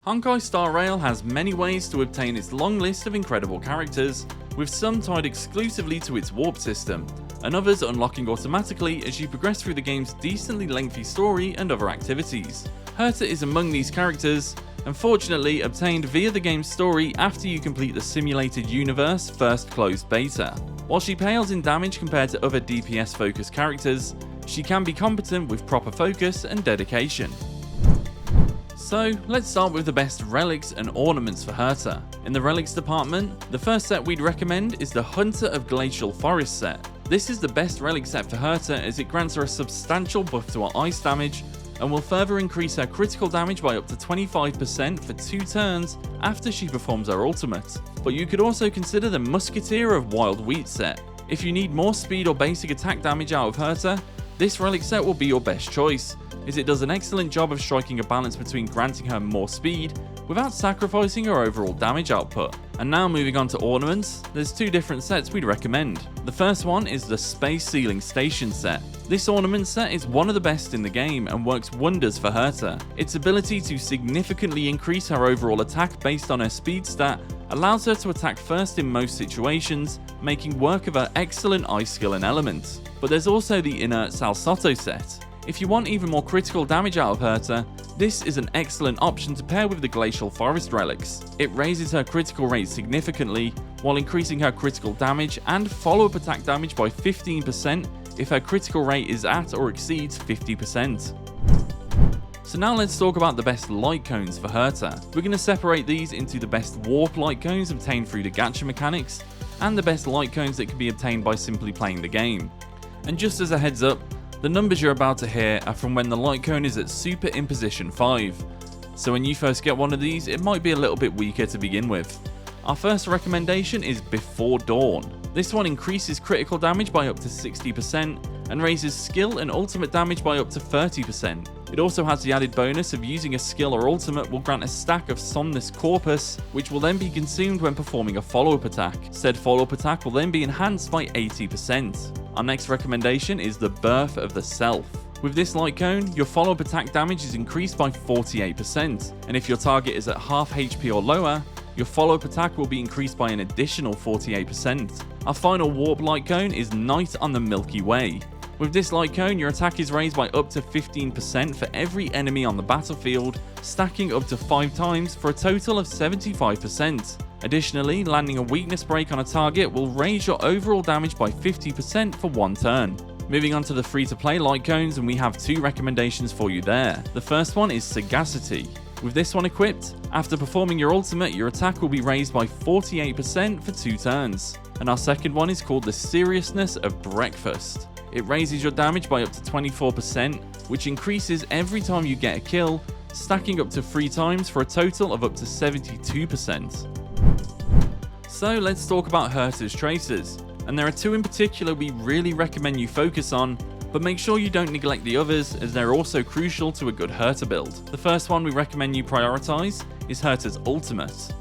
Honkai Star Rail has many ways to obtain its long list of incredible characters, with some tied exclusively to its warp system, and others unlocking automatically as you progress through the game's decently lengthy story and other activities. Herta is among these characters, and fortunately obtained via the game's story after you complete the Simulated Universe first closed beta. While she pales in damage compared to other DPS-focused characters, she can be competent with proper focus and dedication. So let's start with the best relics and ornaments for Herta. In the relics department, the first set we'd recommend is the Hunter of Glacial Forest set. This is the best relic set for Herta as it grants her a substantial buff to her ice damage and will further increase her critical damage by up to 25% for 2 turns after she performs her ultimate. But you could also consider the Musketeer of Wild Wheat set. If you need more speed or basic attack damage out of Herta, this relic set will be your best choice, as it does an excellent job of striking a balance between granting her more speed without sacrificing her overall damage output. And now moving on to ornaments, there's 2 different sets we'd recommend. The first one is the Space Sealing Station set. This ornament set is one of the best in the game and works wonders for Herta. Its ability to significantly increase her overall attack based on her speed stat allows her to attack first in most situations, making work of her excellent ice skill and elements. But there's also the Inert Salsotto set. If you want even more critical damage out of Herta, this is an excellent option to pair with the Glacial Forest relics. It raises her critical rate significantly, while increasing her critical damage and follow-up attack damage by 15% if her critical rate is at or exceeds 50%. So now let's talk about the best light cones for Herta. We're going to separate these into the best warp light cones obtained through the Gacha mechanics, and the best light cones that can be obtained by simply playing the game. And just as a heads up, the numbers you're about to hear are from when the light cone is at Super Imposition 5, so when you first get one of these, it might be a little bit weaker to begin with. Our first recommendation is Before Dawn. This one increases critical damage by up to 60% and raises skill and ultimate damage by up to 30%. It also has the added bonus of using a skill or ultimate will grant a stack of Somnus Corpus, which will then be consumed when performing a follow-up attack. Said follow-up attack will then be enhanced by 80%. Our next recommendation is the Birth of the Self. With this light cone, your follow-up attack damage is increased by 48%, and if your target is at half HP or lower, your follow-up attack will be increased by an additional 48%. Our final warp light cone is Night on the Milky Way. With this light cone, your attack is raised by up to 15% for every enemy on the battlefield, stacking up to 5 times for a total of 75%. Additionally, landing a weakness break on a target will raise your overall damage by 50% for 1 turn. Moving on to the free-to-play light cones, and we have 2 recommendations for you there. The first one is Sagacity. With this one equipped, after performing your ultimate, your attack will be raised by 48% for 2 turns. And our second one is called the Seriousness of Breakfast. It raises your damage by up to 24%, which increases every time you get a kill, stacking up to 3 times for a total of up to 72%. So let's talk about Herta's traces, and there are 2 in particular we really recommend you focus on, but make sure you don't neglect the others as they're also crucial to a good Herta build. The first one we recommend you prioritize is Herta's ultimate.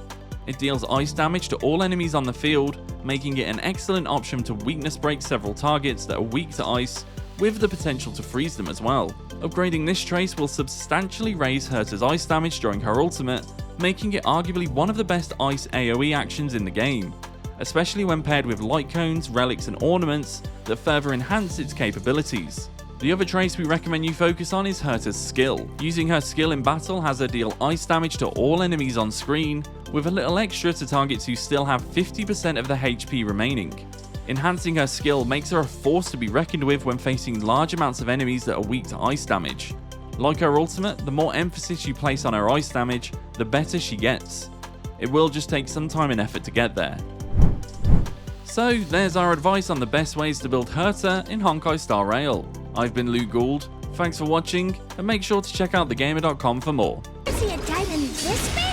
It deals ice damage to all enemies on the field, making it an excellent option to weakness break several targets that are weak to ice, with the potential to freeze them as well. Upgrading this trace will substantially raise Herta's ice damage during her ultimate, making it arguably one of the best ice AoE actions in the game, especially when paired with light cones, relics and ornaments that further enhance its capabilities. The other trace we recommend you focus on is Herta's skill. Using her skill in battle has her deal ice damage to all enemies on screen, with a little extra to targets who still have 50% of their HP remaining. Enhancing her skill makes her a force to be reckoned with when facing large amounts of enemies that are weak to ice damage. Like her ultimate, the more emphasis you place on her ice damage, the better she gets. It will just take some time and effort to get there. So there's our advice on the best ways to build Herta in Honkai Star Rail. I've been Luke Gould, thanks for watching, and make sure to check out thegamer.com for more. See a diamond this big?